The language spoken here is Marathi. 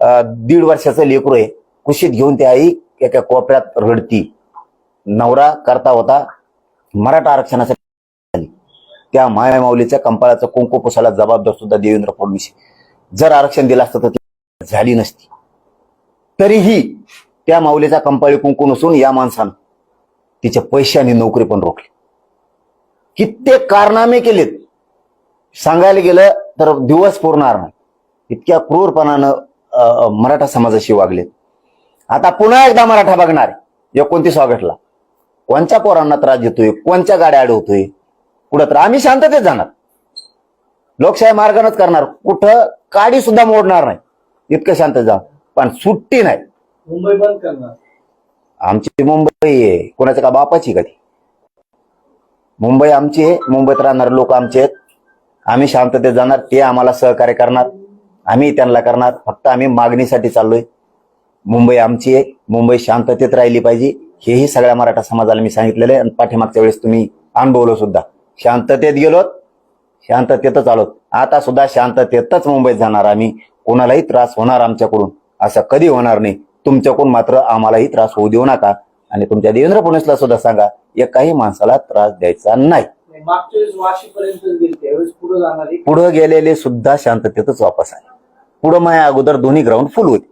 1.5 वर्षाचं लेकरू आहे, कुशीत घेऊन ती आई एका कोपऱ्यात रडती. नवरा करता होता मराठा आरक्षणासाठी, त्या माया माऊलीच्या कंपाळाचं कुंकू पुसायला जबाबदार सुद्धा देवेंद्र फडणवीस. जर आरक्षण दिलं असतं तर ती झाली नसती. तरीही त्या माऊलीचा कंपाळी कुंकू नसून या माणसानं तिच्या पैशाने नोकरी पण रोखली. कित्येक कारनामे केलेत, सांगायला गेलं तर दिवस पुरणार नाही. इतक्या क्रूरपणानं मराठा समाजाशी वागलेत. आता पुन्हा एकदा मराठा बघणार 29 ऑगस्टला. कोणत्या पोरांना त्रास देतोय, कोणत्या गाड्या अडवतोय, कुठं तर आम्ही शांततेत जाणार, लोकशाही मार्गानच करणार, कुठं काडी सुद्धा मोडणार नाही, इतकं शांत जा. पण सुट्टी नाही. मुंबई बंद करणार. आमची मुंबई आहे, कोणाच्या का बापाची कधी. मुंबई आमची आहे, मुंबईत राहणारे लोक आमचे आहेत. आम्ही शांततेत जाणार, ते आम्हाला सहकार्य करणार, आम्ही त्यांना करणार. फक्त आम्ही मागणीसाठी चाललोय. मुंबई आमची आहे, मुंबई शांततेत राहिली पाहिजे, हेही सगळ्या मराठा समाजाला मी सांगितलेलं आहे. आणि पाठीमागच्या वेळेस तुम्ही अनुभवलं सुद्धा. शांततेत गेलोत, शांततेतच आलोत. आता सुद्धा शांततेतच मुंबईत जाणार आम्ही. कोणालाही त्रास होणार आमच्याकडून असं कधी होणार नाही. तुमच्याकडून मात्र आम्हालाही त्रास होऊ देऊ नका. आणि तुमच्या देवेंद्र फडणवीसला सुद्धा सांगा, एकाही माणसाला त्रास द्यायचा नाही. मागच्या वेळेस वाशीपर्यंत गेले, त्यावेळेस पुढे जाणारी पुढे गेलेले सुद्धा शांततेतच वापस आहे. पुढे माझ्या अगोदर दोन्ही ग्राउंड फुल होते.